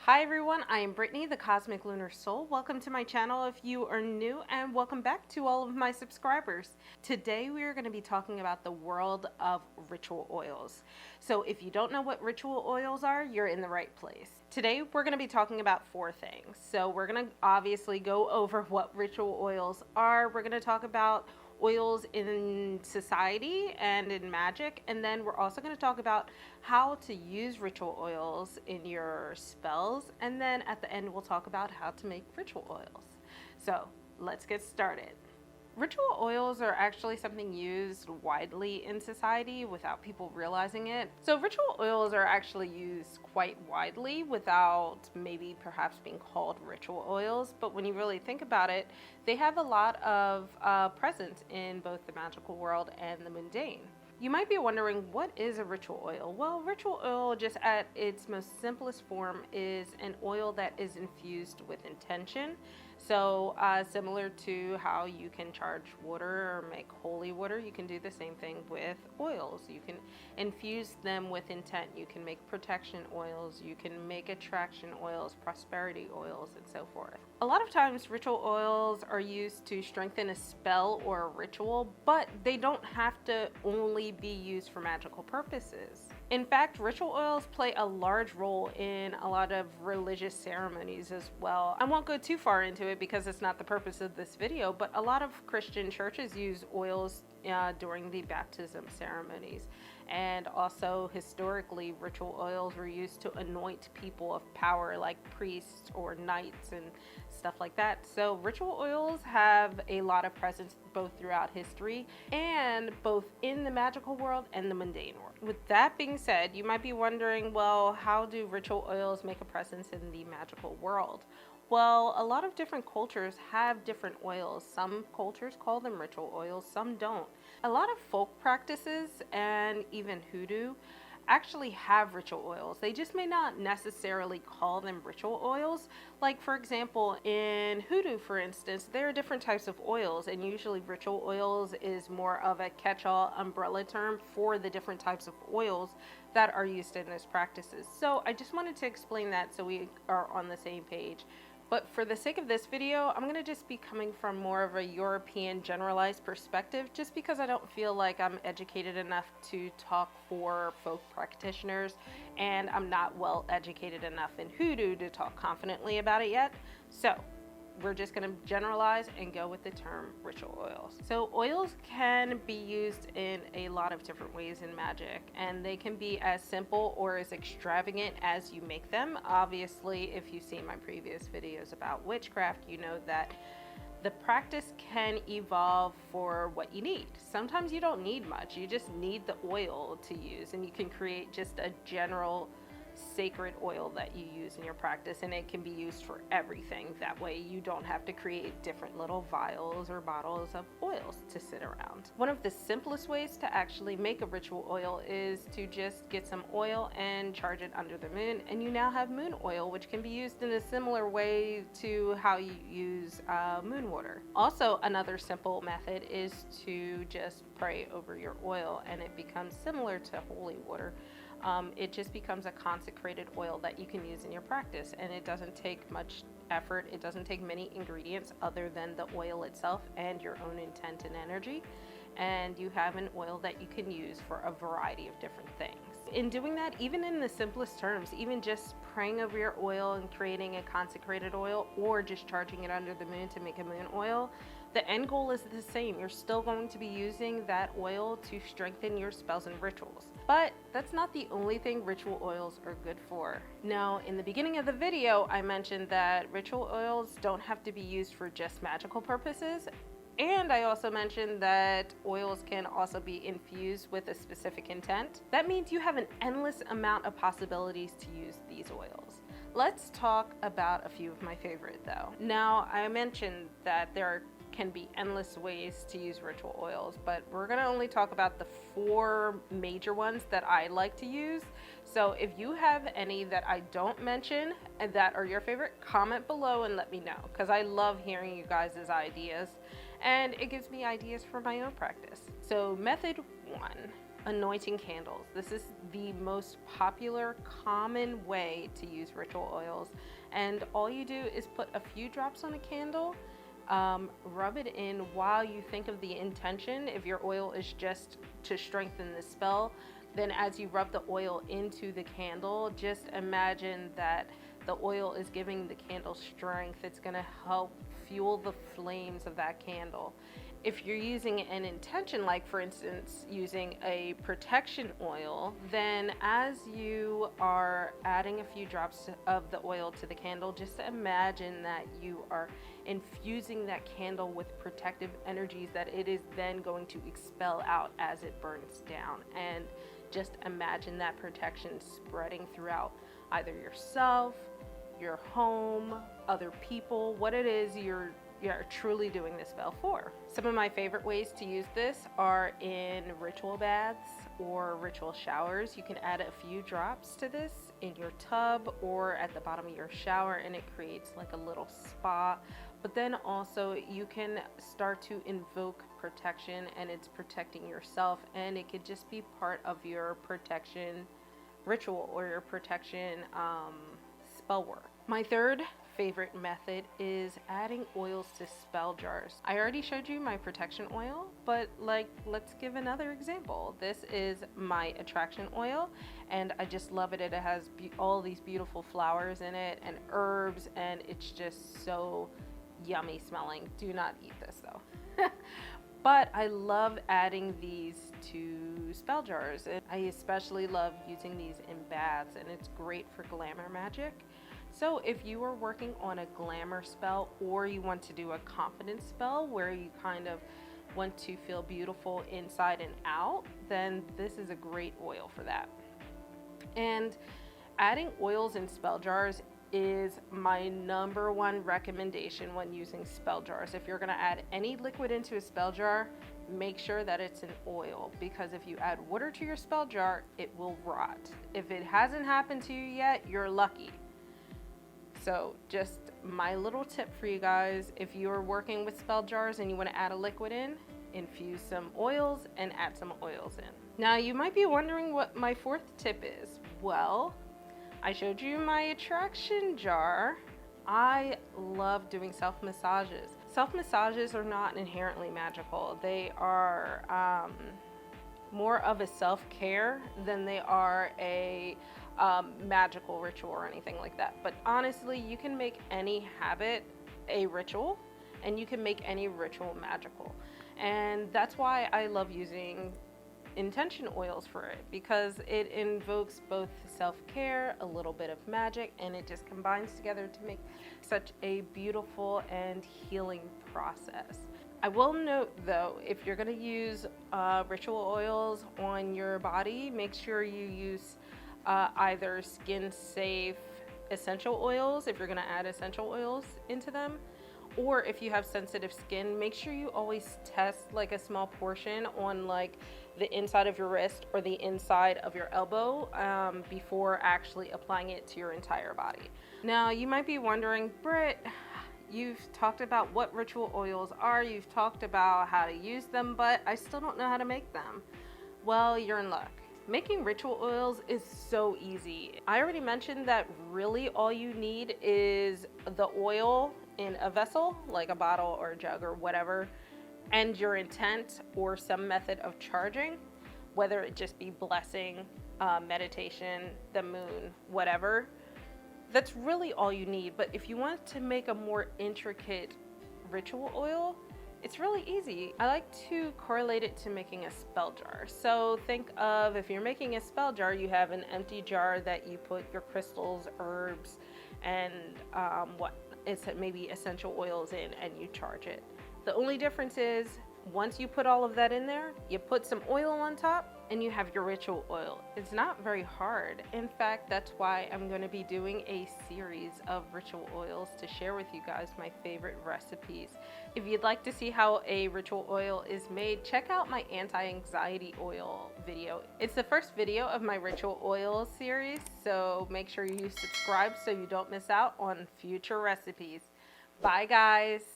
Hi everyone, I am Brittany, the Cosmic Lunar Soul. Welcome to my channel if you are new, and welcome back to all of my subscribers. Today we are going to be talking about the world of ritual oils. So if you don't know what ritual oils are, you're in the right place. Today we're going to be talking about four things. So we're going to obviously go over what ritual oils are. We're going to talk about oils in society and in magic, and then we're also going to talk about how to use ritual oils in your spells, and then at the end we'll talk about how to make ritual oils. So let's get started. Ritual oils are actually something used widely in society without people realizing it. So ritual oils are actually used quite widely without maybe perhaps being called ritual oils, but when you really think about it, they have a lot of presence in both the magical world and the mundane. You might be wondering, what is a ritual oil? Well, ritual oil, just at its most simplest form, is an oil that is infused with intention. So similar to how you can charge water or make holy water, you can do the same thing with oils. You can infuse them with intent. You can make protection oils. You can make attraction oils, prosperity oils, and so forth. A lot of times ritual oils are used to strengthen a spell or a ritual, but they don't have to only be used for magical purposes. In fact, ritual oils play a large role in a lot of religious ceremonies as well. I won't go too far into it because it's not the purpose of this video, but a lot of Christian churches use oils during the baptism ceremonies. And also historically, ritual oils were used to anoint people of power like priests or knights and stuff like that. So ritual oils have a lot of presence both throughout history and both in the magical world and the mundane world. With that being said, you might be wondering, well, how do ritual oils make a presence in the magical world? Well, a lot of different cultures have different oils. Some cultures call them ritual oils, some don't. A lot of folk practices and even hoodoo actually have ritual oils. They just may not necessarily call them ritual oils. Like, for example, in hoodoo, for instance, there are different types of oils, and usually ritual oils is more of a catch-all umbrella term for the different types of oils that are used in those practices. So I just wanted to explain that so we are on the same page. But for the sake of this video, I'm going to just be coming from more of a European generalized perspective, just because I don't feel like I'm educated enough to talk for folk practitioners, and I'm not well educated enough in hoodoo to talk confidently about it yet. So we're just going to generalize and go with the term ritual oils. So oils can be used in a lot of different ways in magic, and they can be as simple or as extravagant as you make them. Obviously, if you've seen my previous videos about witchcraft, you know that the practice can evolve for what you need. Sometimes you don't need much, you just need the oil to use, and you can create just a general sacred oil that you use in your practice, and it can be used for everything. That way you don't have to create different little vials or bottles of oils to sit around. One of the simplest ways to actually make a ritual oil is to just get some oil and charge it under the moon, and you now have moon oil, which can be used in a similar way to how you use moon water. Also, another simple method is to just pray over your oil, and it becomes similar to holy water. It just becomes a consecrated oil that you can use in your practice, and it doesn't take much effort. It doesn't take many ingredients other than the oil itself and your own intent and energy, and you have an oil that you can use for a variety of different things. In doing that, even in the simplest terms, even just praying over your oil and creating a consecrated oil, or just charging it under the moon to make a moon oil, the end goal is the same. You're still going to be using that oil to strengthen your spells and rituals. But that's not the only thing ritual oils are good for. Now, in the beginning of the video, I mentioned that ritual oils don't have to be used for just magical purposes. And I also mentioned that oils can also be infused with a specific intent. That means you have an endless amount of possibilities to use these oils. Let's talk about a few of my favorite though. Now, I mentioned that there can be endless ways to use ritual oils, but we're going to only talk about the four major ones that I like to use. So if you have any that I don't mention and that are your favorite, comment below and let me know, because I love hearing you guys' ideas, and it gives me ideas for my own practice. So method one, Anointing candles. This is the most popular, common way to use ritual oils. And all you do is put a few drops on a candle, rub it in while you think of the intention. If your oil is just to strengthen the spell, then as you rub the oil into the candle, just imagine that the oil is giving the candle strength. It's going to help fuel the flames of that candle. If you're using an intention, like for instance using a protection oil, then as you are adding a few drops of the oil to the candle, just imagine that you are infusing that candle with protective energies that it is then going to expel out as it burns down. And just imagine that protection spreading throughout either yourself, your home, other people, what it is you're truly doing this spell for. Some of my favorite ways to use this are in ritual baths or ritual showers. You can add a few drops to this in your tub or at the bottom of your shower, and it creates like a little spa. But then also you can start to invoke protection, and it's protecting yourself, and it could just be part of your protection ritual or your protection spell work. My third favorite method is adding oils to spell jars. I already showed you my protection oil, but let's give another example. This is my attraction oil, and I just love it. It has all these beautiful flowers in it and herbs, and it's just so yummy smelling. Do not eat this though. But I love adding these to spell jars, and I especially love using these in baths, and it's great for glamour magic. So if you are working on a glamour spell, or you want to do a confidence spell where you kind of want to feel beautiful inside and out, then this is a great oil for that. And adding oils in spell jars is my number one recommendation when using spell jars. If you're going to add any liquid into a spell jar, make sure that it's an oil, because if you add water to your spell jar, it will rot. If it hasn't happened to you yet, you're lucky. So just my little tip for you guys, if you're working with spell jars and you want to add a liquid in, infuse some oils and add some oils in. Now you might be wondering what my fourth tip is. Well, I showed you my attraction jar. I love doing self-massages. Self-massages are not inherently magical. They are more of a self-care than they are a magical ritual or anything like that. But honestly, you can make any habit a ritual, and you can make any ritual magical. And that's why I love using intention oils for it, because it invokes both self-care, a little bit of magic, and it just combines together to make such a beautiful and healing process. I will note though, if you're going to use ritual oils on your body, make sure you use either skin safe essential oils if you're going to add essential oils into them, or if you have sensitive skin, make sure you always test like a small portion on like the inside of your wrist or the inside of your elbow before actually applying it to your entire body. Now you might be wondering, Britt, you've talked about what ritual oils are, you've talked about how to use them, but I still don't know how to make them. Well, you're in luck. Making ritual oils is so easy. I already mentioned that really all you need is the oil in a vessel, like a bottle or a jug or whatever, and your intent or some method of charging, whether it just be blessing, meditation, the moon, whatever. That's really all you need. But if you want to make a more intricate ritual oil, it's really easy. I like to correlate it to making a spell jar. So think of, if you're making a spell jar, you have an empty jar that you put your crystals, herbs, and maybe essential oils in, and you charge it. The only difference is once you put all of that in there, you put some oil on top and you have your ritual oil. It's not very hard. In fact, that's why I'm going to be doing a series of ritual oils to share with you guys my favorite recipes. If you'd like to see how a ritual oil is made, check out my anti-anxiety oil video. It's the first video of my ritual oil series, so make sure you subscribe so you don't miss out on future recipes. Bye guys.